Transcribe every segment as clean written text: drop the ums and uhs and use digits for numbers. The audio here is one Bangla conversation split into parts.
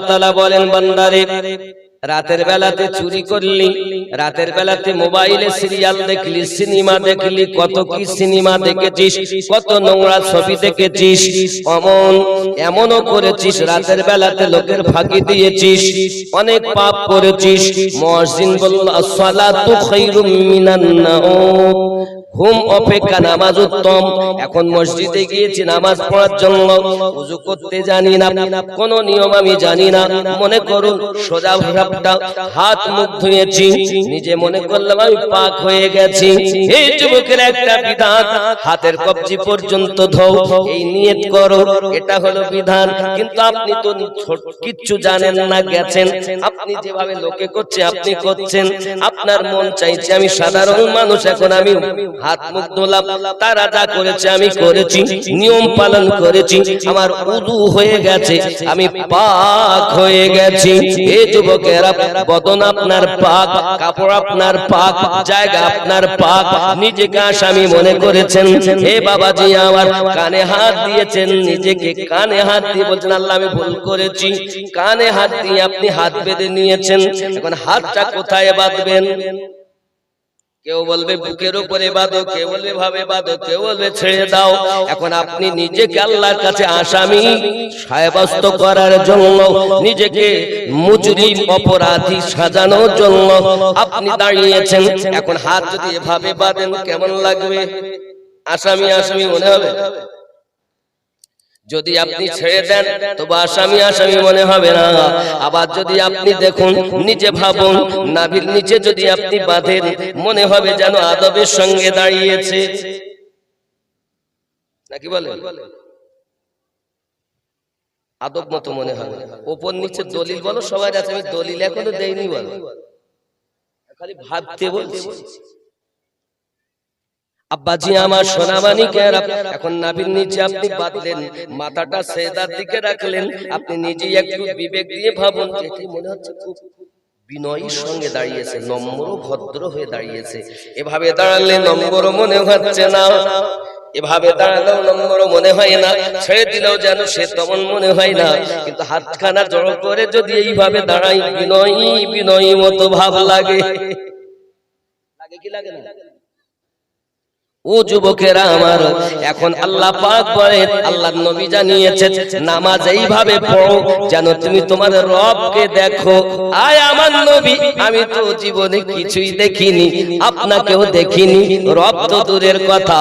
তাআলা বলেন, বান্দারে রাতের বেলাতে চুরি করলি, রাতের বেলাতে মোবাইলে সিরিয়াল দেখলি, সিনেমা দেখলি, কত কি সিনেমা দেখেছিস, কত নোংরা ছবি দেখেছিস, এমনও করেছিস রাতের বেলাতে লোকের ফাঁকি দিয়েছিস, অনেক পাপ করেছিস। মুয়াজ্জিন বলল, আসসালাতু খায়রুম মিনান নাওম, ঘুম অপেক্ষা নামাজ উত্তম। এখন মসজিদে গিয়েছি নামাজ পড়ার জন্য, ওযু করতে জানি না, কোন নিয়ম আমি জানি না, মনে করুন সোজা হাত মুখ ধুয়েছি, নিজে মনে করলাম আমি পাক হয়ে গেছি। এই যুবকের একটা বিধান, হাতের কবজি পর্যন্ত ধোও, এই নিয়ত করো, এটা হলো বিধান। কিন্তু আপনি তো কিচ্ছু জানেন না, গেছেন আপনি যেভাবে লোকে করছে আপনি করছেন, আপনার মন চাইছে আমি সাধারণ মানুষ, এখন আমি হাত মুখ ধোলাম, তারা যা করেছে আমি করেছি, নিয়ম পালন করেছি, আমার উযু হয়ে গেছে, আমি পাক হয়ে গেছি। এই যুবকেরা, বদন আপনার পাক, কাপড় আপনার পাক, জায়গা আপনার পাক, নিজেকে আসামি মনে করেছেন। হে বাবাজি আমার, কানে হাত দিয়েছেন, নিজেকে কানে হাত দিয়ে বলছেন আল্লাহ আমি ভুল করেছি, কানে হাত দিয়ে আপনি হাত বেঁধে নিয়েছেন। এখন হাতটা কোথায় বাঁধবেন? কেউ বলবে বুকের উপরে বাঁধো, কেউ বলবে ভাবে বাঁধো, কেউ বলবে ছেড়ে দাও। এখন আপনি নিজেকে আল্লাহর কাছে আসামি সাব্যস্ত করার জন্য, নিজেকে মুজরিম অপরাধী সাজানোর জন্য আপনি দাঁড়িয়েছেন। এখন হাত যদি এভাবে বাঁধেন কেমন লাগবে? আসামি আসামি মনে হবে। যদি আপনি ছেড়ে দেন তবে আসামি আসামি মনে হবে না। আবার যদি আপনি দেখুন, নিচে ভাবুন, নাভির নিচে যদি আপনি বাঁধেন, মনে হবে যেন আদবের সঙ্গে দাঁড়িয়েছে, নাকি বলে? আদব মতো মনে হবে। ওপর নিচে দলিল বলো, সবাই আছে, আমি দলিল এখনো দেইনি বলো, খালি ভাবতে বলছি। আব্বাজি আমার, সোনামানিকেরা, এখন নাভির নিচে আপনি বাঁধলেন, মাথাটা সেজদার দিকে রাখলেন, আপনি নিজেই একটু বিবেক দিয়ে ভাবুন, যেটি মনে হচ্ছে খুব বিনয়ের সঙ্গে দাঁড়িয়েছে, নম্র ভদ্র হয়ে দাঁড়িয়েছে। এভাবে দাঁড়ালে নম্র মনে হচ্ছে না, এভাবে দাঁড়ালেও নম্র মনে হয় না, ছেড়ে দিলেও যেন সে তেমন মনে হয় না। কিন্তু হাতখানা জড়ো করে যদি এইভাবে দাঁড়াই, বিনয়ী বিনয়ী মতো ভাব লাগে। লাগে কি লাগে না? ও যুবকেরা আমার, এখন আল্লাহ পাক বলেন, আল্লাহর নবী জানিয়েছেন, নামাজ এইভাবে পড়ো যেন তুমি তোমার রবকে দেখো। আয় আমার নবী, আমি তো জীবনে কিছুই দেখিনি, আপনাকেও দেখিনি, রব তো দূরের কথা,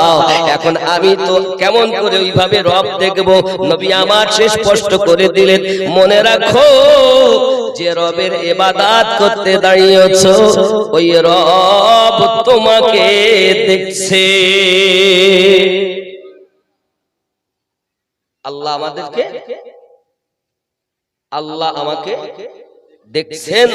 এখন আমি তো কেমন করে ওইভাবে রব দেখবো? নবী আমার সে স্পষ্ট করে দিলেন, মনে রাখো যে রবের ইবাদত করতে দাঁড়িয়েছো, ওই রব তোমাকে দেখছে। আল্লাহ আমাদেরকে, আল্লাহ আমাকে দেখছেন।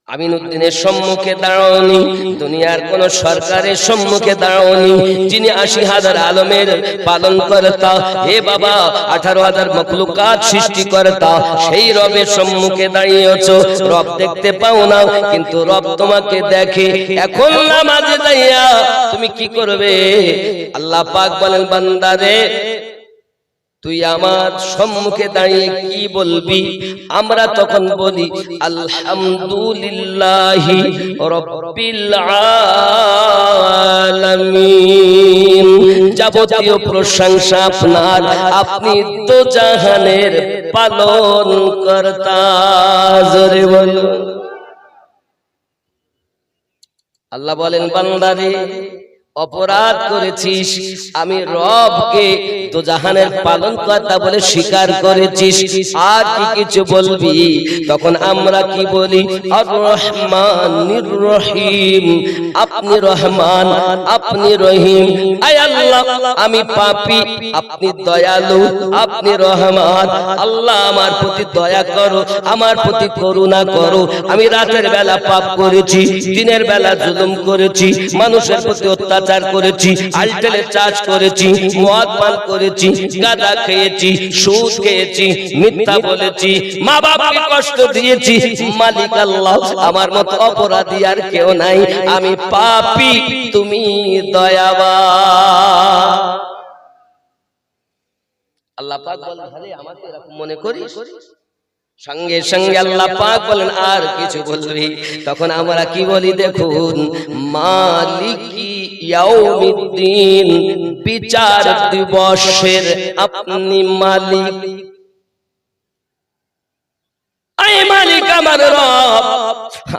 আমিনুদ্দিনের সম্মুখে দাঁড়াওনি, দুনিয়ার কোন সরকারের সম্মুখে দাঁড়াওনি, যিনি ৮০,০০০ আলমের পালন কর্তা, হে বাবা ১৮,০০০ মখলুকাত সৃষ্টি কর্তা, সেই রবের সম্মুখে দাঁড়িয়েছো। রব দেখতে পাও না, কিন্তু রব তোমাকে দেখে। এখন নামাজে যাইয়া তুমি কি করবে? আল্লাহ পাক বলেন, বান্দারে তুই আমার সম্মুখে দাঁড়িয়ে কি বলবি? আমরা তখন বলি আলহামদুলিল্লাহি রাব্বিল আলামিন, যাবতীয় প্রশংসা আপনার, আপনি তো জাহানের পালন কর্তা। জোরে বলুন। আল্লাহ বলেন, বান্দারে অপরাধ করেছিস, আমি রবকে তো জাহানের পালন কর্তা বলে স্বীকার করেছিস, আর কি কিছু বলবি? তখন আমরা কি বলি? আর রহমানির রহিম, আপনি রহমান, আপনি রহিম। আয় আল্লাহ, আমি পাপী, আপনি দয়ালু, আপনি রহমান। আল্লাহ আমার প্রতি দয়া করো, আমার প্রতি করুণা করো। আমি রাতের বেলা পাপ করেছি, দিনের বেলা জুলুম করেছি, মানুষের প্রতি অত্যাচার করেছি, আলটেলে চাষ করেছি, মদ পান করেছি, গাঁজা খেয়েছি, সুদ খেয়েছি, মিথ্যা বলেছি, মা বাবাকে কষ্ট দিয়েছি। মালিক আল্লাহ, আমার মতো অপরাধী আর কেউ নাই, আমি পাপী, তুমি দয়াবান। আল্লাহ পাক বলেন আরে আমাকে এরকম মনে করিস? সঙ্গে সঙ্গে আল্লাহ পাক বলেন আর কিছু বলবি? তখন আমরা কি বলি দেখুন, মালিকি ইয়াউমিদ্দিন, বিচার দিবসের আপনি মালিক। আয় মালিক আমার রব,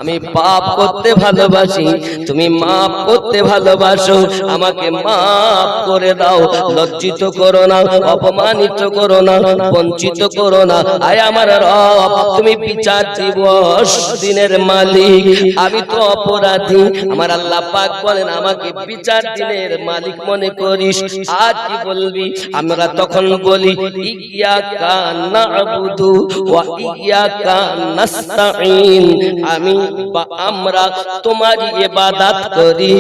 আমি পাপ করতে ভালোবাসি, তুমি মাফ করতে ভালোবাসো, আমাকে মাফ করে দাও, লজ্জিত করো না, অপমানিত করো না, বঞ্চিত করো না। আয় আমার রব, তুমি বিচার দিবস দিনের মালিক, আমি তো অপরাধী। আমার আল্লাহ পাক বলেন আমাকে বিচার দিনের মালিক মনে করিস, আর কি বলবি? আমরা তখন বলি ইয়াকা না'বুদু ওয়া ইয়াকা নাস্তাঈন, আমি বা আমরা তোমারই ইবাদত করি,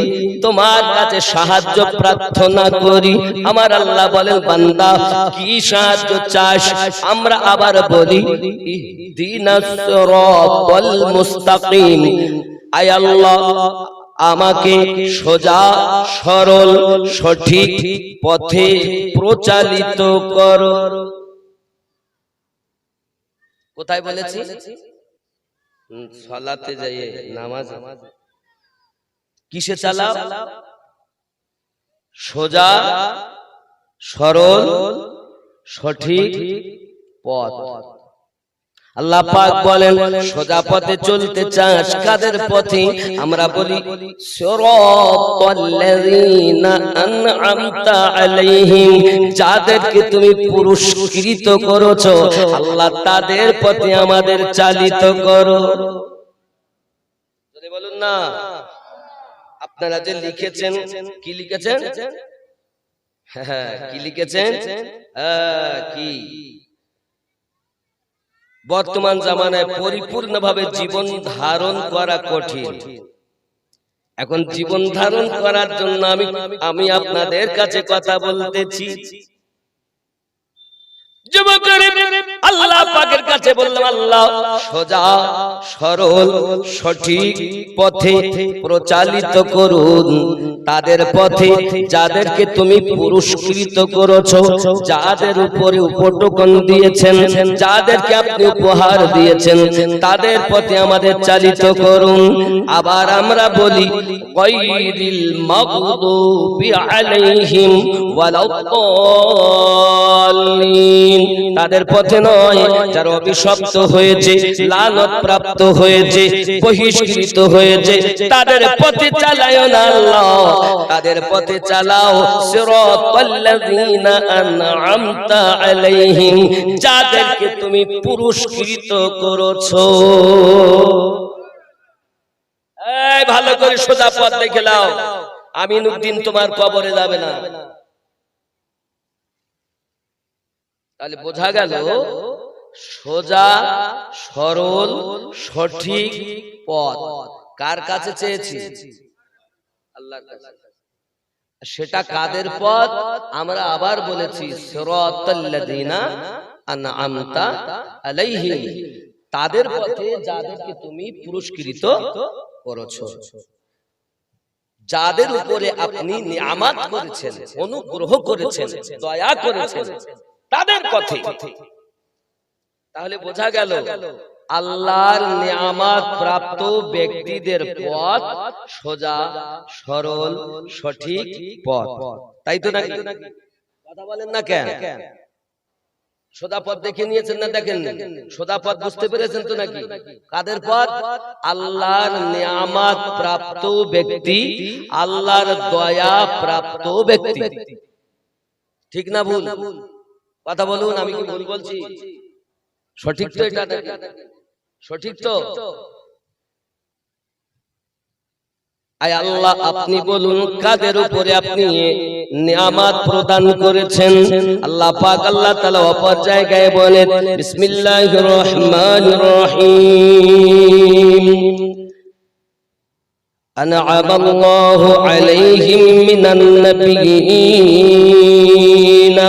তোমার কাছে সাহায্য প্রার্থনা করি। আমার আল্লাহ বলেন বান্দা কি সাহায্য চাস? আমরা আবার বলি ইহদিনাস সিরাতাল মুস্তাকিম, আয় আল্লাহ আমাকে সোজা সরল সঠিক পথে প্রচালিত করো। কোথায় বলেছি? সালাতে যাইয়ে, নামাজ। কিসে চালাও? সোজা সরল সঠিক পথ। আল্লাহ পাক বলেন সোজা পথে চলতে চাস, কাদের পথে? আমরা বলি সিরাতাল্লাযীনা আন'আমতা আলাইহিম, যাদেরকে তুমি পুরস্কৃত করেছো আল্লাহ তাদের পথে আমাদের চালিত করো। যদি বলুন না, আপনারা যে লিখেছেন, কি লিখেছেন? হ্যাঁ, কি লিখেছেন? কি বর্তমান জামানায় পরিপূর্ণভাবে জীবন ধারণ করা কঠিন। এখন জীবন ধারণ করার জন্য আমি আপনাদের কাছে কথা বলতেছি। যুবকেরা আল্লাহ পাকের কাছে বললাম আল্লাহ সোজা সরল সঠিক পথে প্রচালিত করুন, তাদের পথে যাদেরকে তুমি পুরস্কৃত করেছো, যাদের উপরে উপটকন দিয়েছেন, যাদেরকে আপনি উপহার দিয়েছেন, তাদের পথে আমাদের চালিত করুন। আবার আমরা বলি গায়রিল মাগদুবি আলাইহিম ওয়ালাদ-দাল্লিন, তাদের পথে নয় যারা অভিশপ্ত হয়েছে, লানত প্রাপ্ত হয়েছে, বহিষ্কৃত হয়েছে, তাদের পথে চালাও না আল্লাহ, তাদের পথে চালাও সিরাতাল্লাযীনা আন'আমতা আলাইহিম, যাদেরকে তুমি পুরস্কৃত করেছো। এই ভালো করে সোজা পথ দেখে নাও, আমিনউদ্দিন তোমার কবরে যাবে না। তাহলে বোঝা গেল সোজা সরল সঠিক পথ কার কাছে চেয়েছি? আল্লাহর কাছে। সেটা কাদের পথ? আমরা আবার বলেছি সিরাতাল্লাযীনা আন'আমতা আলাইহিম, তাদের পথে যাদেরকে তুমি পুরস্কৃত করেছো, যাদের উপরে আপনি নিয়ামত করেছেন, অনুগ্রহ করেছেন, দয়া করেছেন, তাদের পথে। তাহলে বোঝা গেল আল্লাহর নিয়ামত প্রাপ্ত ব্যক্তিদের পথ সোজা সরল সঠিক পথ, তাই তো নাকি? কথা বলেন না কেন? সোজা পথ দেখে নিয়েছেন না দেখেন? সোজা পথ বুঝতে পেরেছেন তো নাকি? কাদের পথ? আল্লাহর নিয়ামত প্রাপ্ত ব্যক্তি, আল্লাহর দয়া প্রাপ্ত ব্যক্তি। ঠিক না ভুল? কথা বলুন, আমি কি ভুল বলছি? সঠিক তো এটা? সঠিক তো? আয় আল্লাহ আপনি বলুন কাদের উপরে আপনি নিয়ামত প্রদান করেছেন? আল্লাহ পাক আল্লাহ তাআলা অপর জায়গায় বলেন বিসমিল্লাহির রহমানির রহিম, আন'আমাল্লাহু আলাইহিম মিনান নাবিয়্যিন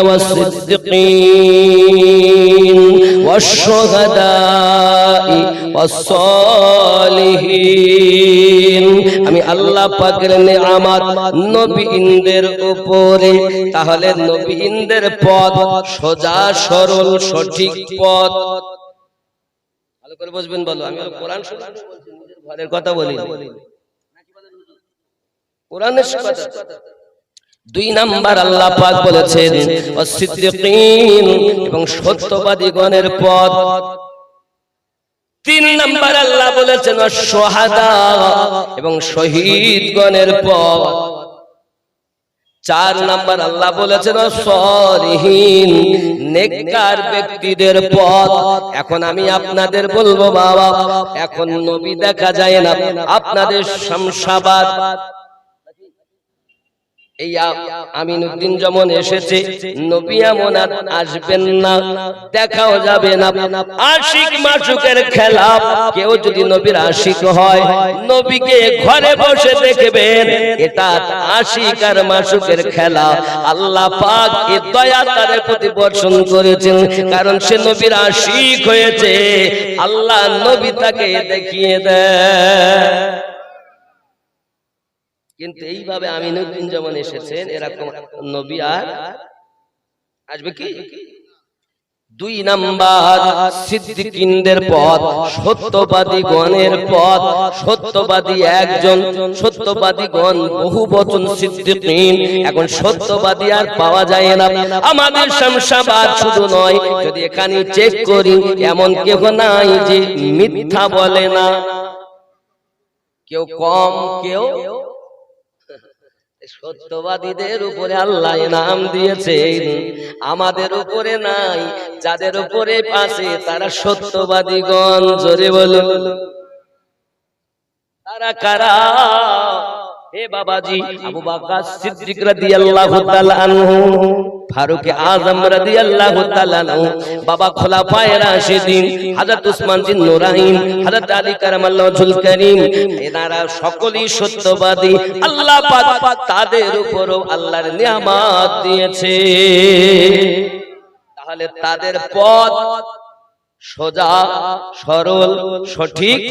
ওয়াস-সিদ্দিকীন ওয়াশ-শুহাদা'i ওয়াস-সালিহিন। আমি আল্লাহ পাকের নেয়ামত নবীদের উপরে। তাহলে নবীদের পথ সোজা সরল সঠিক পথ। ভালো করে বুঝবেন। বলো, আমি কোরআন শরীফ বলছি, নিজের ঘরের কথা বলি, কোরআনের কথা। 2 নাম্বার আল্লাহ পাক বলেছেন ওয়াস-সিদ্দিকিন, এবং সত্যবাদীগণের পথ। 3 নাম্বার আল্লাহ বলেছেন ওয়াস-শুহাদা, এবং শহীদগণের পথ। 4 নাম্বার আল্লাহ বলেছেন ওয়াস-সালিহিন, নেককার ব্যক্তিদের পথ। এখন আমি আপনাদের বলবো বাবা, এখন নবী দেখা যায় না। আপনাদের শামশাবাদ এই আমিনুদ্দিন যেমন এসেছে, নবী এমন আসবেন না, দেখাও যাবে না। আশিক মাশুকের খেলা। কেউ যদি নবীর আশিক হয়, নবীকে ঘরে বসে দেখবেন, এটা আশিক আর মাশুকের খেলা। আল্লাহ পাক এই দয়া তার প্রতি বর্ষণ করেছেন, কারণ সে নবীর আশিক হয়েছে। আল্লাহ নবী তাকে দেখিয়ে দেয়। কিন্তু এইভাবে আমিনুদ্দিন যেমন এসেছেন, এরকম নবী আর আসবে কি? 2 নাম্বার সিদ্দিকিনদের পথ, সত্যবাদী গণের পথ। সত্যবাদী একজন, সত্যবাদী গণ বহু বচন সিদ্দিকিন। এখন সত্যবাদী আর পাওয়া যায় না। আমাদের শামশাবাদ শুধু নয়, যদি এখানে চেক করি, এমন কেউ নাই যে মিথ্যা বলে না। কেউ কম, কেউ। সত্যবাদীদের উপরে আল্লাহ ইনাম দিয়েছেন, আমাদের উপরে নাই। যাদের উপরে আছে তারা সত্যবাদীগণ। জোরে বলো, তারা কারা? হে বাবাজি, আবু বকর সিদ্দিক রাদিয়াল্লাহু তাআলা আনহু, ফারুক আযম রাদিয়াল্লাহু তাআলা আনহু, বাবা খোলাফায়ে রাশিদিন, হযরত উসমান বিন নুরাইন, হযরত আলী কারামাল্লাহু ওয়াজহুল কারীম, এনারা সকলেই সত্যবাদী। আল্লাহ পাক তাদের উপরও আল্লাহর নিয়ামত দিয়েছে। তাহলে তাদের পথ সোজা সরল সঠিক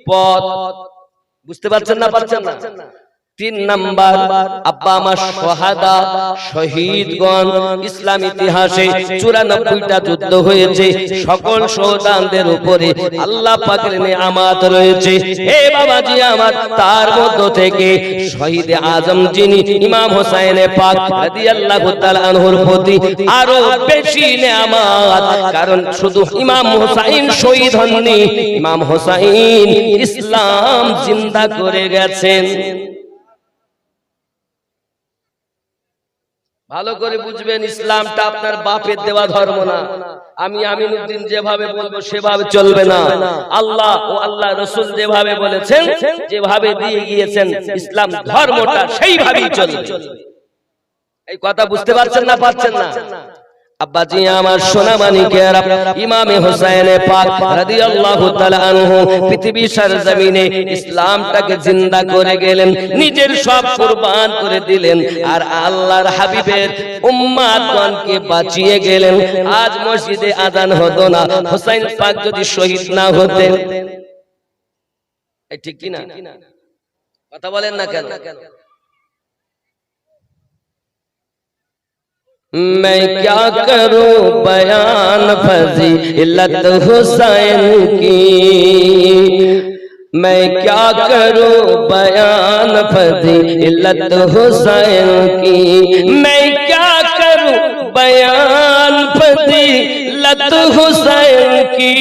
পথ। বুঝতে পারছেন না? পারছেন না? 3 নাম্বার আব্বা আমার শাহাদা, শহীদগণ। ইসলাম ইতিহাসে 94টা যুদ্ধ হয়েছে। সকল শহীদদের উপরে আল্লাহ পাকের নিয়ামত রয়েছে। হে বাবাজি আমার, তার মধ্য থেকে শহীদ আজম যিনি ইমাম হোসেন পাক রাদিয়াল্লাহু তাআলা আনহুর প্রতি আরো বেশি নিয়ামত। কারণ শুধু ইমাম হোসেন শহীদ হননি, ইমাম হোসেন ইসলাম জিন্দা করে গেছেন। ভালো করে বুঝবেন, ইসলামটা আপনার বাপের দেওয়া ধর্ম না। আমি আমিনুদ্দিন যেভাবে বলবো সেভাবে চলবে না। আল্লাহ ও আল্লাহ রাসূল যেভাবে বলেছেন, যেভাবে দিয়ে গিয়েছেন, ইসলাম ধর্মটা সেইভাবেই চলবে। এই কথা বুঝতে পারছেন না? পারছেন না? আব্বাজি আমার সোনা মানিকেরা, ইমামে হোসেন পাক রাদিয়াল্লাহু তাআলা আনহু পৃথিবীর সরজমিনে ইসলামটাকে জিন্দা করে গেলেন, নিজের সব কুরবান করে দিলেন, আর আল্লাহর হাবিবের উম্মতগণকে বাঁচিয়ে গেলেন। আজ মসজিদে আযান হতো না, হোসেন পাক যদি শহীদ না হতেন। এই ঠিক কি না? কথা বলেন না কেন? मैं क्या करूं बयान फजीलत हुसैन की, मैं क्या करूं बयान फजीलत हुसैन की, मैं क्या करूं बयान फजीलत हुसैन की।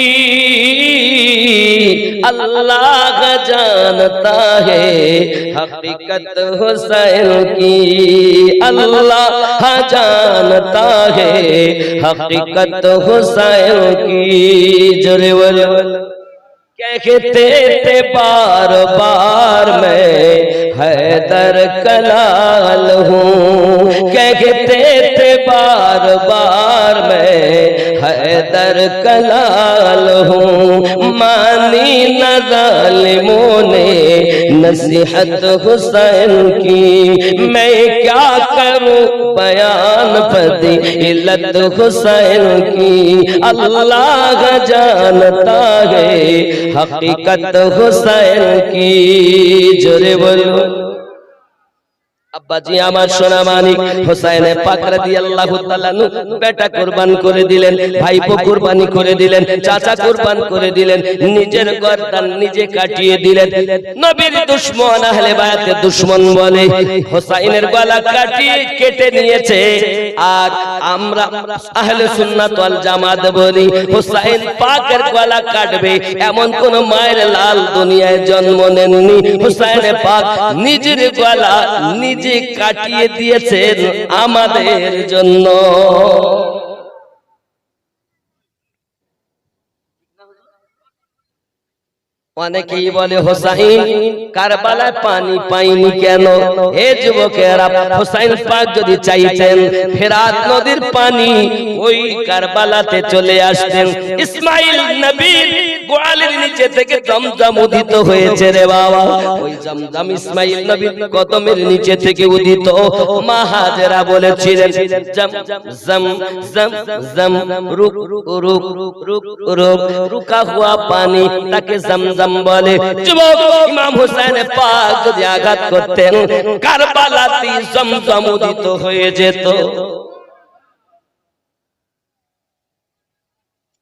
अल्लाह जानता है हकीकत हुसैन की, अल्लाह जानता है हकीकत हुसैन की। जोरे बोलो, कहते थे बार बार मैं हैदर कलाल हूँ, कहते थे बार बार मैं हैदर कलाल हूँ। मानी न जालिमों ने नसीहत हुसैन की, मैं क्या करूं बयान फजीलत हुसैन की। अल्लाह जानता है हकीकत हुसैन की जोरे बोलो আব্বাজি আমার সোনা মানিক হুসাইন পাক রাদিয়াল্লাহু তাআলা বেটা কুরবান করে দিলেন, ভাইপো কুরবানি করে দিলেন, চাচা কুরবান করে দিলেন, নিজের গর্দান নিজে কাটিয়ে দিলেন। নবীর দুশমন আহলে বায়াতের দুশমন বলে হুসাইনের গলা কাটিয়ে কেটে নিয়েছে, আর আমরা আহলে সুন্নাত ওয়াল জামাত বলি হুসাইন পাকের গলা কাটবে এমন কোন মায়ের লাল দুনিয়ায় জন্ম নেননি। হুসাইন পাক নিজের গলা নিজে কাটিয়ে দিয়েছেন আমাদের জন্য। অনেকেই বলে হুসাইন কারবালায় পানি পাইনি কেন? হে যুবকেরা, হুসাইন পাক যদি চাইতেন ফেরাত নদীর পানি ওই কারবালাতে চলে আসতেন। ইসমাইল নবীর গোয়ালের নিচে থেকে জমজম উদিত হয়েছে রে বাবা, ওই জমজম ইসমাইল নবীর কদমের নিচে থেকে উদিত। মা হাজেরা বলেছিলেন জম জম জম জম রুক রুক রুক রুক রুকা হুয়া পানি তাকে জমজম বলে। যুবক ইমাম হুসাইন পাক যদি আঘাত করতেন কারবালাতে জমজম উদিত হয়ে যেত।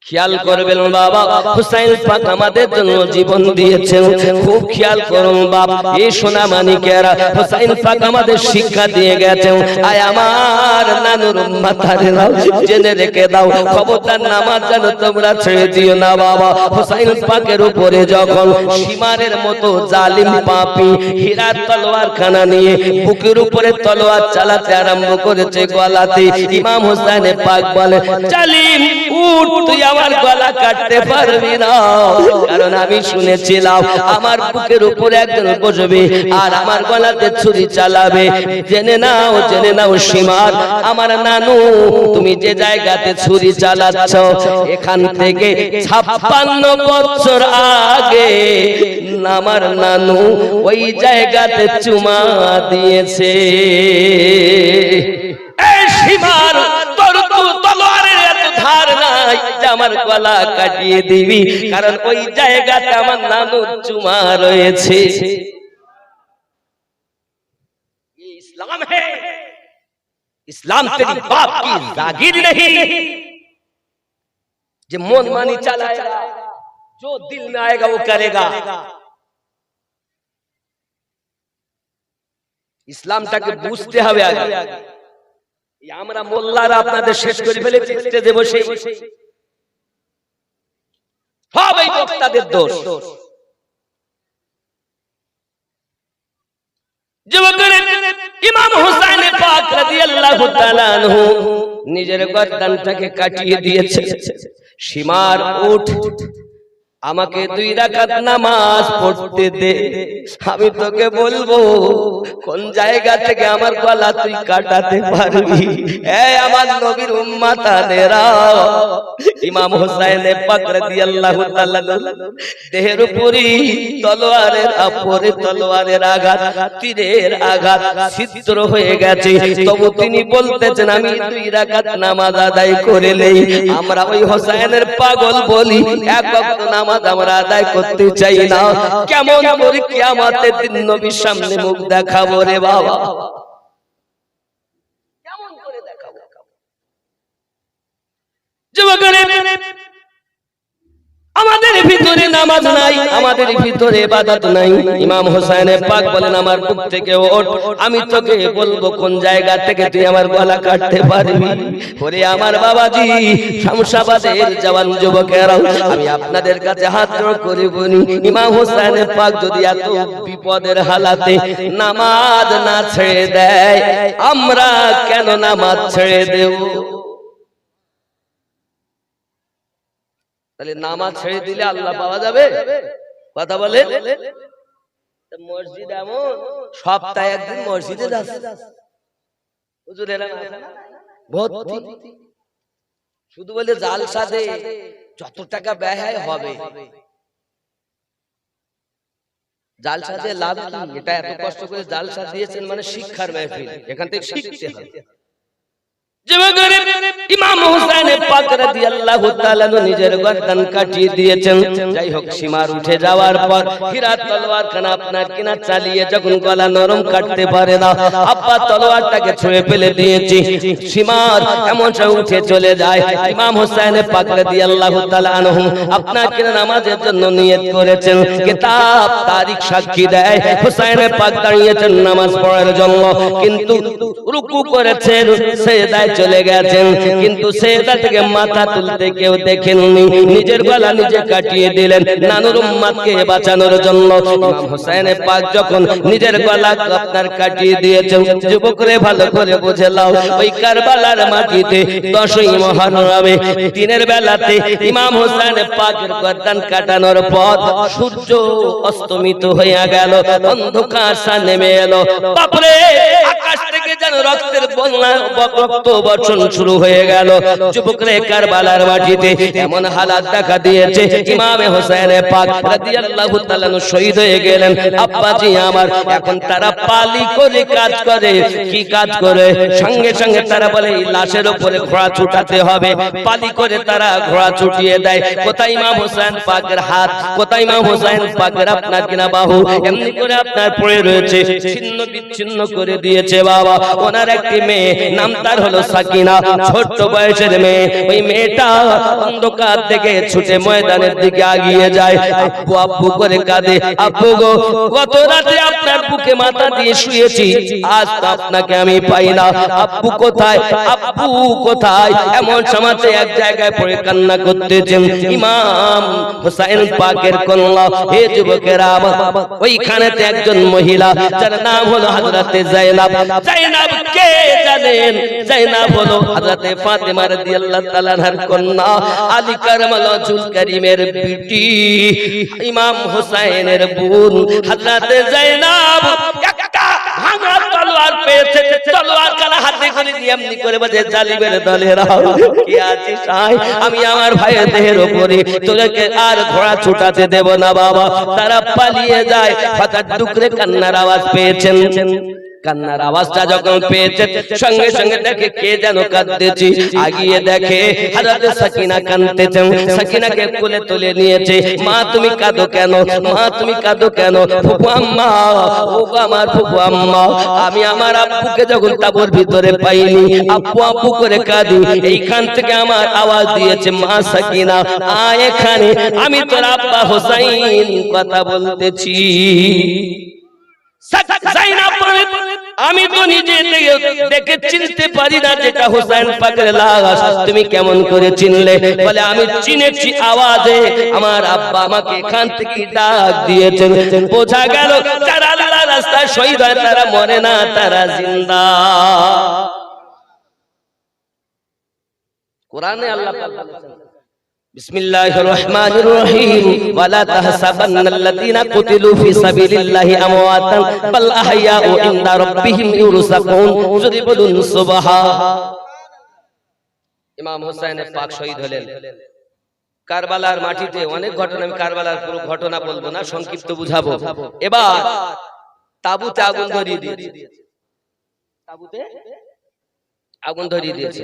খেয়াল করবেন বাবা, হুসাইন পাক আমাদের জন্য জীবন দিয়েছেন, খুব খেয়াল করুন বাবা। এই সোনা মানিকেরা হুসাইন পাক আমাদের শিক্ষা দিয়ে গেছেন। আয় আমার নানুর মাথারেরা জেনে রেখে দাও, খবরদার নামাজ যেন তোমরা ছেড়ে দিও না বাবা। হুসাইন পাকের উপরে যখন সীমারের মতো জালিম পাপী হীরার তলোয়ার খানা নিয়ে বুকের উপরে তলোয়ার চালাতে আরম্ভ করেছে গলাতে, ইমাম হুসাইন পাক বলে জালিম উঠ, তুই আমার গলা কাটতে পারবি না, কারণ আমি শুনেছিলাম আমার বুকের উপরে একজন বসবে আর আমার গলাতে ছুরি চালাবে। জেনে নাও সীমার আমার নানু, তুমি যে জায়গাতে ছুরি চালাচ্ছ এখান থেকে 56 বছর আগে আমার নানু ওই জায়গাতে চুমা দিয়েছে। এই সীমার তোর তলোয়ারের এত ধার নাই যে আমার গলা কাটিয়ে দিবি, কারণ ওই জায়গাতে আমার নানুর চুমা রয়েছে। इस्लाम है, इस्लाम तेरी बाप की जागीर नहीं जो मन मानी चलाएगा, जो दिल में आएगा वो करेगा। ইসলামটাকে বুঝতে হবে আগে। আমরা মোল্লারা আপনাদের শেষ করে ফেলেছি স্টেজে বসে, সব এই বক্তাদের দোষ। ইমাম হুসাইন পাক রাদিয়াল্লাহু তাআলা আনহু নিজের গর্দানটাকে কাটিয়ে দিয়েছে। সীমার উঠ, আমাকে 2 রাকাত নামাজ পড়তে দে, আমি তোকে বলবো কোন জায়গা থেকে আমার গলা তুই কাটাতে পারবি। এই আমার নবীর উম্মতানেরা, ইমাম হুসাইন পাক রাদিয়াল্লাহু তাআলা দেহের উপরে তলোয়ারের আঘাত, তীরের আঘাত ছিদ্র হয়ে গেছে, তবু তিনি বলতেছেন আমি 2 রাকাত নামাজ আদায় করে নেই। আমরা ওই হুসাইনের পাগল বলি, এক ওয়াক্ত নামাজ আমরা আদায় করতে চাই না। কেমন করে কিয়ামতের দিন নবীর সামনে মুখ দেখাবো রে বাবা, কেমন করে দেখাবো? যুবকেরা, আমাদের ভিতরে নামাজ নাই, আমাদের ভিতরে ইবাদত নাই। ইমাম হুসাইন পাক বলেন আমার বুক থেকে ওঠ, আমি তোকে বলবো কোন জায়গা থেকে তুই আমার গলা কাটতে পারবি। ওরে আমার বাবাজি, শামসাবাদের জওয়ান যুবকেরা, আমি আপনাদের কাছে হাত জোড় করে বলি, ইমাম হুসাইন পাক যদি এত বিপদের হালাতে নামাজ না ছেড়ে দেয়, আমরা কেন নামাজ ছেড়ে দেব? তাহলে নামাজ ছেড়ে দিলে আল্লাহ পাওয়া যাবে? কথা বলে। মসজিদ এমন সপ্তাহে একদিন মসজিদে যাচ্ছে, হুজুর এরা ভর্তি, শুধু বলে জালসা দে, যত টাকা ব্যয় হবে। জালসা দিয়ে লাভ কি? এটা এত কষ্ট করে জালসা দিয়েছেন মানে শিক্ষার মাহফিল, এখান থেকে শিখতে হবে। ইমাম হুসাইন পাক রাদিয়াল্লাহু তাআলা নিজের গর্দান কাটিয়ে দিয়েছেন। যাই হোক, সীমার উঠে যাওয়ার পর হীরা তলোয়ার খানা আপনার কিনা চালিয়ে যখন গলা নরম কাটতে পারে না, আব্বা তলোয়ারটাকে ছুঁড়ে ফেলে দিয়েছি। সীমার এমন সব উঠে চলে যায়। ইমাম হুসাইন পাক রাদিয়াল্লাহু তাআলা আনহু আপনার কিনা নামাজের জন্য নিয়ত করেছেন। কিতাব তারিখ সাক্ষী দেয় হুসাইন পাক দাঁড়িয়েছেন নামাজ পড়ার জন্য, কিন্তু রুকু করেছেন, সেজদায় চলে গেছেন, কিন্তু সেজদা থেকে মাথা তুলতে কেউ দেখেননি। নিজের গলা নিজে কাটিয়ে দিলেন নানুর উম্মতকে বাঁচানোর জন্য। ইমাম হুসাইন পাক যখন নিজের গলা আপনার কাটিয়ে দিয়েছেন, যুবকরে ভালো করে বুঝে নাও, ওই কারবালার মাটিতে 10ই মুহররমে দিনের বেলাতে ইমাম হুসাইন পাকের গর্দান কাটানোর পর সূর্য অস্তমিত হয়ে গেল, অন্ধকার নেমে এলো। বাপরে, আকাশ থেকে যেন রক্তের বন্যা, রক্ত বর্ষণ শুরু হয়ে গেল। যুবকরে কারবালার মাটিতে এমন হালাত দেখা দিয়েছে, ইমাম হুসাইন পাক রাদিয়াল্লাহু তাআলা শহীদ হয়ে গেলেন। আব্বাজি আমার, এখন তারা পালি করে কাজ করে। কি কাজ করে? সঙ্গে সঙ্গে তারা বলে এই লাশের উপরে ঘোড়া ছুটাতে হবে। পালি করে তারা ঘোড়া ছুটিয়ে দেয়। কোথায় ইমাম হুসাইন পাকের হাত, কোথায় ইমাম হুসাইন পাকের আপনার কিনা বাহু, এমনি করে আপনার পড়ে রয়েছে, ছিন্ন বিচ্ছিন্ন করে দিয়েছে। বাবা, ওনার একটি মেয়ে, নাম তার হলো সাকিনা, ছোট্ট বয়সের মেয়ে। ওই মেয়েটা অন্ধকার থেকে ছুটে ময়দানের দিকে আগিয়ে যায়, আব্বু আব্বু করে কাঁদে। আব্বু গো, গত রাতে আপনার বুকে মাথা দিয়ে শুয়েছি, আজ তো আপনাকে আমি পাই না। আব্বু কোথায়, আব্বু কোথায়? এমন সমাজে এক জায়গায় পড়ে কান্না করতেছেন ইমাম হুসাইন পাকের কন্যা। হে যুবকেরা, ওইখানেতে একজন মহিলা, যার নাম হলো হযরতে যায়েনাব। যায়েনাব কে জানেন? যায়েনাব হলো হযরতে ফাতেমা রাদিয়াল্লাহু তাআলা আনহার কন্যা, আলী কারামাল্লাহুল কারীমের বিটি, ইমাম হুসাইনের বোন। হযরতে যায়েনাব একটা ভাঙা তলোয়ার পেয়েছে, তলোয়ার কালা হাতে করে এমনি করে বাজে, জালিমের দলেরা কি আছিস আয়, আমি আমার ভাইয়ের দেহের উপরে তোকে আর ঘোড়া ছুটাতে দেব না বাবা। তারা পালিয়ে যায়। হঠাৎ টুকরে কান্নার আওয়াজ পেয়েছেন। কান্নার আওয়াজটা যখন পেয়েছে, সঙ্গে সঙ্গে দেখে কে যেন কাঁদতেছে। আগিয়ে দেখে হযরত সাকিনা কাঁদতেছেন। সাকিনাকে কোলে তুলে নিয়েছে। মা তুমি কাঁদো কেন? মা তুমি কাঁদো কেন? ফুফু আম্মা, ও আমার ফুফু আম্মা, আমি আমার আব্বুকে যখন তাবুর ভিতরে পাইনি, আব্বু আব্বু করে কাঁদি। এইখান থেকে আমার আওয়াজ দিয়েছে, মা সাকিনা আয় এখানে, আমি তোর আব্বা হুসাইন কথা বলতেছি। আমি তো নিজে দেখে চিনতে পারি না যেটা হুসাইন পাকের লাশ, তুমি কেমন করে চিনলে? বলে আমি চিনেছি আওয়াজে, আমার আব্বা আমাকে এখান থেকে ডাক দিয়েছেন। বোঝা গেল যারা আল্লাহর রাস্তায় শহীদ হয় তারা মরে না, তারা জিন্দা। কোরআনে আল্লাহ পাক বলেছেন, বিসমিল্লাহির রহমানির রহিম, ওয়ালা তাহসাবান্নাল্লাযীনা কুতিলু ফি সাবিলিল্লাহি আমওয়াতান বাল আহইয়াউ ইনদা রাব্বিহিম ইউরযাকুন। যদি বলুন সুবহান। ইমাম হুসাইন পাক শহীদ হলেন কারবালার মাটিতে। অনেক ঘটনা, আমি কারবালার পুরো ঘটনা বলবো না, সংক্ষিপ্ত বুঝাবো। এবার তাবুতে আগুন ধরিয়ে দিয়েছে, তাবুতে আগুন ধরিয়ে দিয়েছে।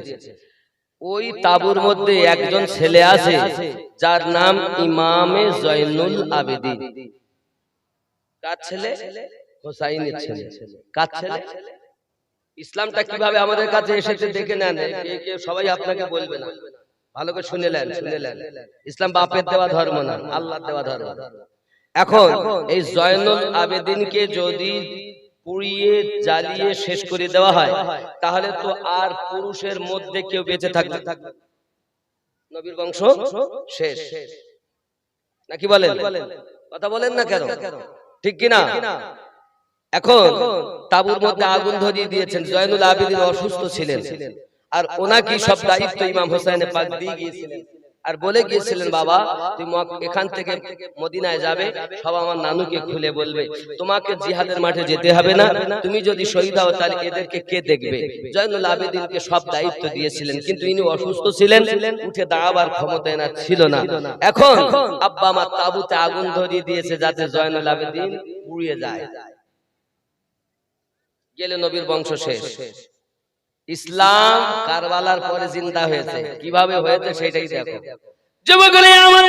ওই তাবুর মধ্যে একজন ছেলে আছে যার নাম ইমামে জয়নুল আবেদিন। কার ছেলে? হুসাইনের ছেলে। কার ছেলে? ইসলামটা কিভাবে আমাদের কাছে এসেছে দেখে নেন, কেউ সবাই আপনাকে বলবে না, ভালো করে শুনে নেন। ইসলাম বাপের দেওয়া ধর্ম না, আল্লাহর দেওয়া ধর্ম। এখন এই জয়নুল আবেদিনকে যদি পুড়িয়ে জ্বালিয়ে শেষ করে দেওয়া হয়, তাহলে তো আর পুরুষের মধ্যে কেউ বেঁচে থাকবে, নবীর বংশ শেষ। নাকি বলেন? কথা বলেন না কেন? ঠিক কিনা? এখন তাবুর মধ্যে আগুন ধরিয়ে দিয়েছেন। জয়নুল আবেদিন অসুস্থ ছিলেন, আর ওনাকে সব দায়িত্ব ইমাম হুসাইন পাক দিয়ে গিয়েছিলেন। আর বলে গিয়েছিলেন, বাবা তুমি এখান থেকে মদিনায় যাবে, সব আমার নানুকে খুলে বলবে, তোমাকে জিহাদের মাঠে যেতে হবে না, তুমি যদি শহীদ হও তাহলে এদেরকে কে দেখবে? জয়নুল আবেদিনকে সব দায়িত্ব দিয়েছিলেন, কিন্তু ইনি অসুস্থ ছিলেন, উঠে দাঁড়াবার ক্ষমতা এনার ছিল না। এখন আব্বা আমার তাবুতে আগুন ধরিয়ে দিয়েছে যাতে জয়নুল আবেদিন পুড়িয়ে যায়, গেলে নবীর বংশ শেষ। ইসলাম কারবালার পরে জিন্দা হয়েছে, কিভাবে হয়েছে সেটাই দেখো। যুবকরা আমার,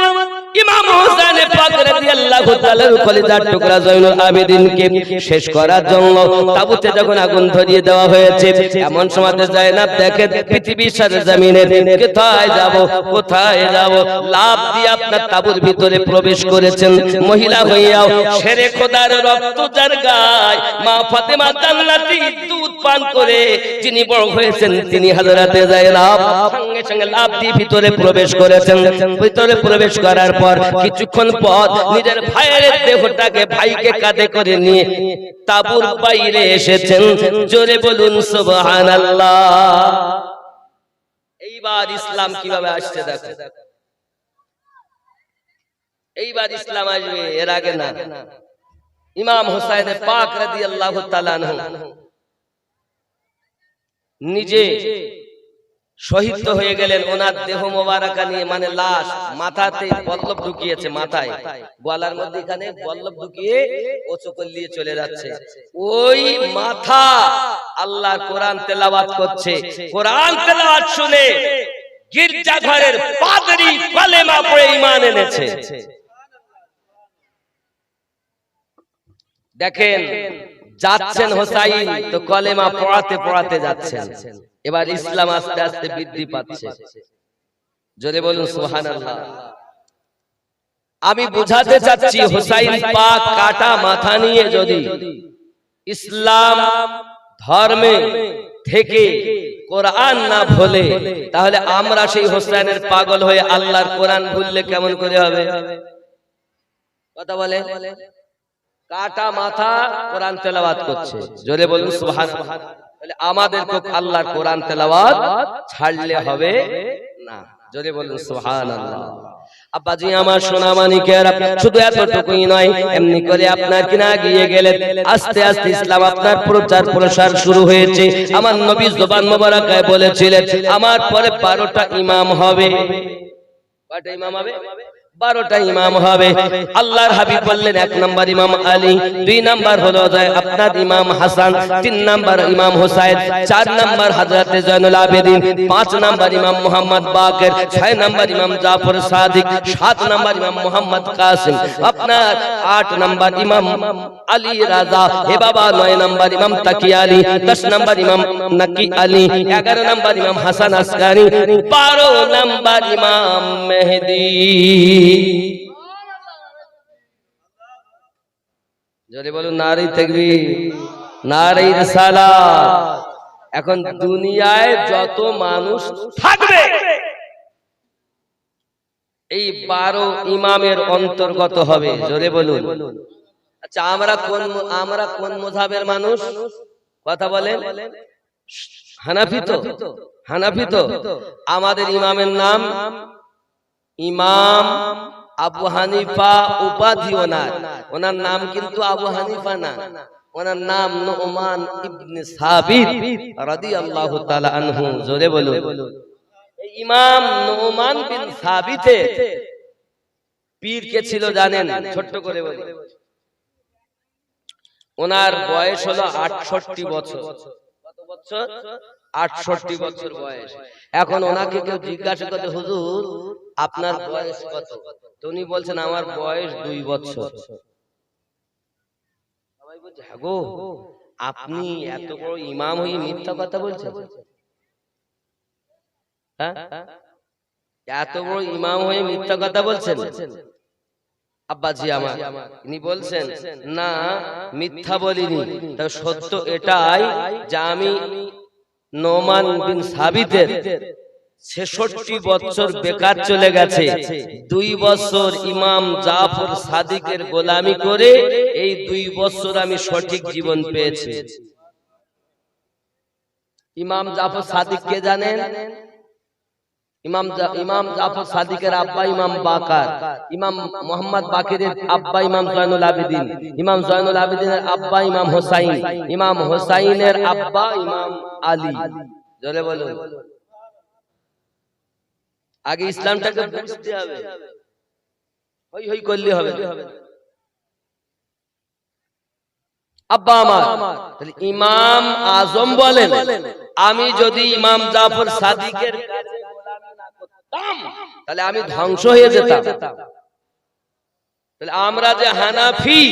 ইমাম হোসেন পাক রাদিয়াল্লাহু তাআলার কলিজার টুকরা জয়নুল আবেদিনকে শেষ করার জন্য তাবুতে যখন আগুন ধরিয়ে দেওয়া হয়েছে, এমন সময় যায়নাব দেখেন পৃথিবীর সারা জমিনের কোথায় যাব কোথায় যাব, লাফ দিয়ে আপনার তাবুর ভিতরে প্রবেশ করেছেন। মহিলা হইয়াও শেরে খোদার রক্ত যার গায়, মা ফাতেমা জান্নাতি দুধ পান করে যিনি বড় হয়েছেন, তিনি হযরতে যায়নাব সঙ্গে সঙ্গে লাফ দিয়ে ভিতরে প্রবেশ করেছেন। ভিতরে প্রবেশ করার পর কিছুক্ষণ পর নিজের ভাইয়ের দেহটাকে, ভাইকে কাঁধে করে নিয়ে তাঁবুর বাইরে এসেছেন। জোরে বলুন সুবহানাল্লাহ। এইবার ইসলাম কিভাবে আসছে দেখো, এইবার ইসলাম আসবে, এর আগে না। ইমাম হোসেন পাক রাদিয়াল্লাহু তাআলা আনহু নিজে শহীদ হয়ে গেলেন। ওনার দেহ মোবারকা নিয়ে, মানে লাশ, মাথাতে বল্লভ ঢুকিয়েছে, মাথায় গলার মধ্যে এখানে বল্লভ ঢুকিয়ে ও চোখে নিয়ে চলে যাচ্ছে। ওই মাথা আল্লাহর কোরআন তেলাওয়াত করছে। কোরআন তেলাওয়াত শুনে গির্জা ঘরের পাদ্রী কলেমা পড়ে ঈমান এনেছে। দেখেন যাচ্ছেন হোসাইন তো কলেমা পড়াতে পড়াতে যাচ্ছেন। এবার ইসলাম আস্তে আস্তে বৃদ্ধি পাচ্ছে। জোরে বলুন সুবহানাল্লাহ। আমি বোঝাতে চাচ্ছি, হোসাইন পাক কাটা মাথা নিয়ে যদি ইসলাম ধর্মে থেকে কোরআন না ভুলে, তাহলে আমরা সেই হোসাইনের পাগল হয়ে আল্লাহর কোরআন ভুললে কেমন করে হবে? কথা বলে, কাটা মাথা কোরআন তেলাওয়াত করছে। জোরে বলুন সুবহানাল্লাহ। তাহলে আমাদেরকে আল্লাহর কোরআন তেলাওয়াত ছাড়লে হবে না। জোরে বলুন সুবহানাল্লাহ। আব্বাজি আমার সোনা মানিকের, শুধু এতটুকুই নয়, এমনি করে আপনার কিনা গিয়ে গেলেন, আস্তে আস্তে ইসলাম আপনার প্রচার প্রসার শুরু হয়েছে। আমার নবী জবান মোবারকায় বলেছিলেন আমার পরে 12টা ইমাম হবে। কয়টা ইমাম হবে? 12টা ইমাম হবে। আল্লাহর হাবিব বললেন 1 নাম্বার ইমাম আলী, 2 নাম্বার হলো আপনার ইমাম হাসান, 3 নাম্বার ইমাম হুসাইন, 4 নাম্বার হযরতে জয়নুল আবেদিন, 5 নাম্বার ইমাম মুহাম্মদ বাকের, 6 নাম্বার ইমাম জাফর সাদিক, 7 নাম্বার ইমাম মুহাম্মদ কাসিম, আপনার 8 নাম্বার ইমাম আলী রাজা, হে বাবা 9 নাম্বার ইমাম তাকি আলী, 10 নাম্বার ইমাম নাকি আলী, 11 নাম্বার ইমাম হাসান আসকারি, 12 নাম্বার ইমাম মেহেদী। জোরে বলুন নারে তাকবীর, নারে রিসালাত। এখন দুনিয়ায় যত মানুষ থাকবে এই 12 ইমামের অন্তর্গত হবে। জোরে বলুন। আচ্ছা আমরা কোন মাযহাবের মানুষ? কথা বলেন। হানাফি তো? হানাফি তো। আমাদের ইমামের নাম ইমাম আবু হানিফা, উপাধি ওনার নাম কিন্তু আবু হানিফা না, ওনার নাম নুমান ইবনে সাবিত রাদিয়াল্লাহু তাআলা আনহু। জোরে বলুন। এই ইমাম নুমান বিন সাবিতের পীর কে ছিল জানেন? ছোট্ট করে বলি, ওনার বয়স হলো 68 বছর। কত বছর? 68 বছর বয়স। এখন ওনাকে কেউ জিজ্ঞাসা করে হুজুর আপনার বয়স কত? তো উনি বলছেন আমার বয়স 2 বছর। সবাই বলছে হ্যাঁ গো, আপনি এত বড় ইমাম হয়ে মিথ্যা কথা বলছেন? হ্যাঁ, এত বড় ইমাম হয়ে মিথ্যা কথা বলছেন? আব্বাজি আমার, ইনি বলছেন না মিথ্যা বলিনি, তবে সত্য এটাই যে আমি নোমান বিন সাবিতের 66 বছর বেকার চলে গেছে, 2 বছর ইমাম জাফর সাদিকের গোলামি করে এই 2 বছর আমি সঠিক জীবন পেয়েছি। ইমাম জাফর সাদিক কে জানেন? ইমাম জাফর সাদিকের আব্বা ইমাম বাকার, ইমাম মোহাম্মদ বাকিরের আব্বা ইমাম জয়নুল আবেদিন, ইমাম জয়নুল আবেদিনের আব্বা ইমাম হোসাইন, ইমাম হোসাইনের আব্বা ইমাম আলী। জোরে বলুন। আগে ইসলামটাকে বুঝতে হবে, হই হই করলে হবে। আব্বা আমার, তাহলে ইমাম আজম বলেন, আমি যদি ইমাম জাফর সাদিকের কাছে গোলামি না করতাম তাহলে আমি ধ্বংস হয়ে যেতাম। তাহলে আমরা যে হানাফি,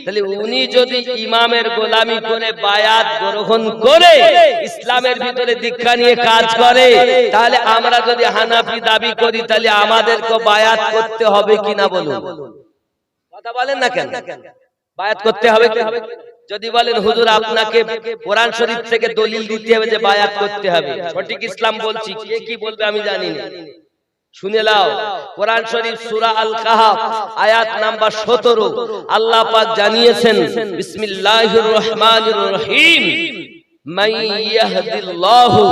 তাহলে উনি যদি ইমামের গোলামি করে বায়াত গ্রহণ করে ইসলামের ভিতরে দীক্ষা নিয়ে কাজ করে, তাহলে আমরা যদি হানাফি দাবি করি তাহলে আমাদেরকে বায়াত করতে হবে কিনা বলুন? কথা বলেন না কেন? বায়াত করতে হবে কি? যদি বলেন হুজুর আপনাকে কোরআন শরীফ থেকে দলিল দিতে হবে যে বায়াত করতে হবে, সঠিক ইসলাম বলছি, কে কি বলবে আমি জানি না। শুনে নাও, কোরআন শরীফ সূরা আল কাহাফ আয়াত নাম্বার 17 আল্লাহ পাক জানিয়েছেন, বিসমিল্লাহির রহমানির রহিম, মান ইয়াহদিল্লাহু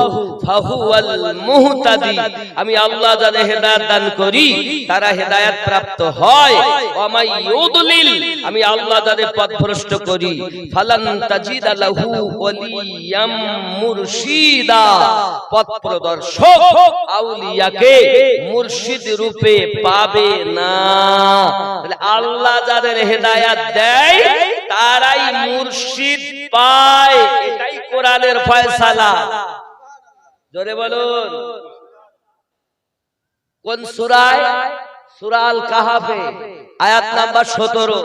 ফাহুয়াল মুহতাদি, আমি আল্লাহ যাদের হেদায়েত দান করি তারা হেদায়েত প্রাপ্ত হয়, ওয়া মান ইউদলিল, আমি আল্লাহ যাদের পথভ্রষ্ট করি ফালান তাজিদা লাহু ওয়ালিয়াম মুরশিদা, পথ প্রদর্শক আউলিয়াকে মুর্শিদ রূপে পাবে না। তাহলে আল্লাহ যাদের হেদায়েত দেয় তারাই মুর্শিদ পায়, এটাই কোরআনের ফয়সালা। জোরে বলুন। কোন সূরায়? সূরা আল কাহাফে আয়াত নাম্বার 17।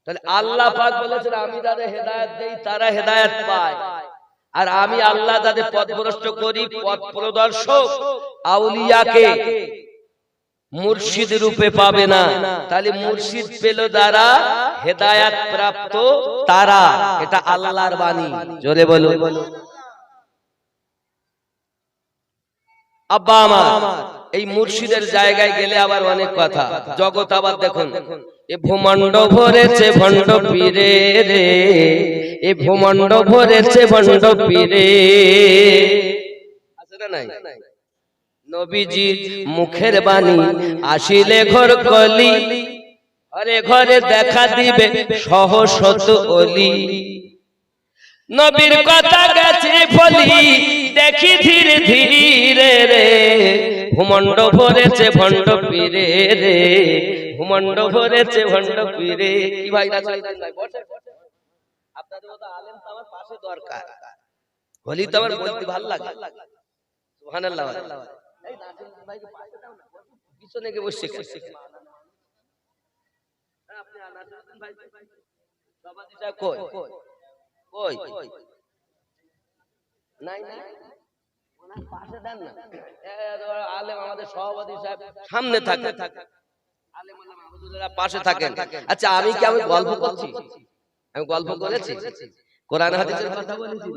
তাহলে আল্লাহ পাক বলেছেন আমি যাদের হেদায়েত দেই তারা হেদায়েত পায়, আর আমি আল্লাহ যাদের পথভ্রষ্ট করি পথ প্রদর্শক আউলিয়াকে মুর্শিদ রূপে পাবে না। তাহলে মুর্শিদ পেল যারা, হেদায়েত প্রাপ্ত তারা, এটা আল্লাহর বাণী। জোরে বলো। আব্বা আমার, এই মুর্শিদের জায়গায় গেলে আবার অনেক কথা, জগৎ আবার দেখুন, এ ভূমণ্ড ভরেছে ভণ্ড পীরে রে, এ ভূমণ্ড ভরেছে ভণ্ড পীরে, আছে না নাই? নবীজি মুখের বাণী আসিলে ঘর কলি, ঘরে ঘরে দেখা দিবে সহশত অলি, নবীর কথা গেছে ফলি দেখি ধীরে ধীরে রে, ভূমণ্ড ভরেছে ভণ্ড পীরে রে, ভূমণ্ড ভরেছে ভণ্ড পীরে। কি ভাই না চাইতেন ভাই? আপনাদের মতো আলেম তো আমার পাশে দরকার, হলি তো আমার বলতে ভালো লাগে। সুবহানাল্লাহ। এই নাসির ভাই পাশে দাও না, পিছনে গিয়ে বসে আপনি নাসির ভাই সভাপতি সাহেব কই কই নাই না, ওনার পাশে দেন না। আলেম আমাদের সভাপতি সাহেব সামনে থাকে, আলেম মাহমুদুল্লাহ পাশে থাকেন। আচ্ছা আমি কি আমি গল্প করছি? আমি গল্প করেছি? কোরআন হাদিসের কথা বলেছি।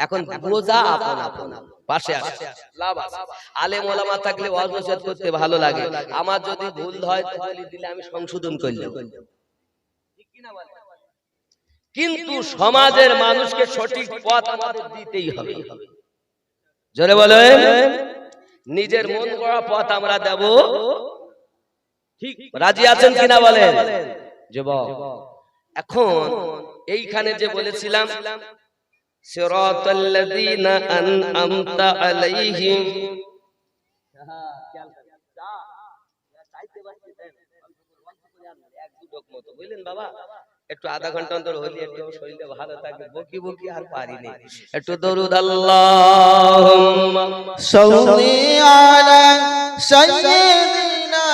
এখন বোঝা আপন আপন পাশে আসে, লাভ আছে। আলেম ওলামা থাকলে ওয়াজ নসিহত করতে ভালো লাগে। আমার যদি ভুল হয় তাহলে দিলে আমি সংশোধন করলাম, ঠিক কি না বলেন? কিন্তু সমাজের মানুষকে সঠিক পথ আমাদের দিতেই হবে। জোরে বলেন। নিজের মন গড়া পথ আমরা দেব, ঠিক রাজি আছেন কিনা বলেন যুবক? এখন এইখানে যে বলেছিলাম সিরাতাল্লাযীনা আন'আমতা আলাইহিম, বুঝলেন বাবা? একটু আধা ঘন্টা অন্তর হইলে একটু শরীরটা ভালো থাকবে। বকি বকি আর পারিনি। একটু দরুদ আল্লাহুম্মা সাল্লি আলা সাইয়্যিদিনা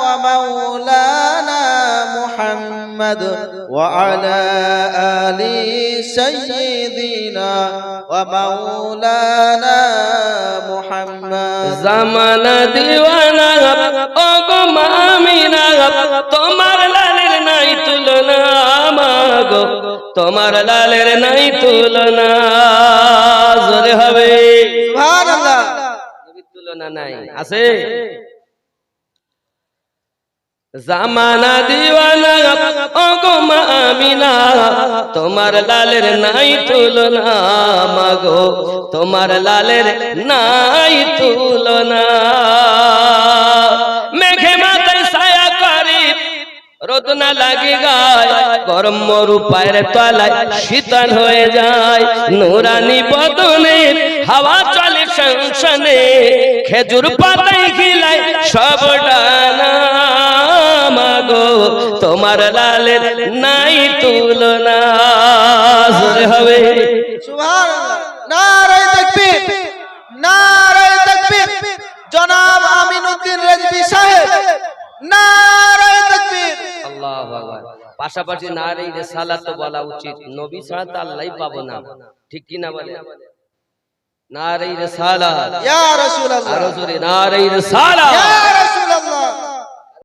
ওয়া মাওলানা মুহাম্মদ ওয়া আলা আলি সাইয়্যিদিনা ওয়া মাওলানা মুহাম্মদ। জামানা দিওয়ানা ও গো মামিনা, তোমার লালের নাই তুলনা মাগো, তোমার লালের নাই তুলনা। জোরে হবে সুবহানাল্লাহ। নবীর তুলনা নাই, আছে? জামানা দিওয়ানা ও গো মামিনা, তোমার লালের নাই তুলনা মাগো, তোমার লালের নাই তুলনা। মেঘে মাথায় ছায়া করি রোদ না লাগে গায়, গরম মরু পায়ের তলায় শীতল হয়ে যায়, নুরানি বদনে হাওয়া চলে সংসনে, খেজুর পাতায় খিলায় সব ডানা মাগো, তোমার লালের নাই তুলনা। জোরে হবে সুবহানাল্লাহ। নারে তাকবীর, নারে তাকবীর। জনাব আমিনউদ্দিন রেজভী সাহেব, নারে তাকবীর। আল্লাহু আকবার। পাশাপাশি নারে রিসালাত বলা উচিত, নবী ছাড়া তো আল্লাহই পাবো না, ঠিক কি না বলে? নারে রিসালাত, ইয়া রাসূলুল্লাহ, আরো জোরে নারে রিসালাত, ইয়া রাসূলুল্লাহ।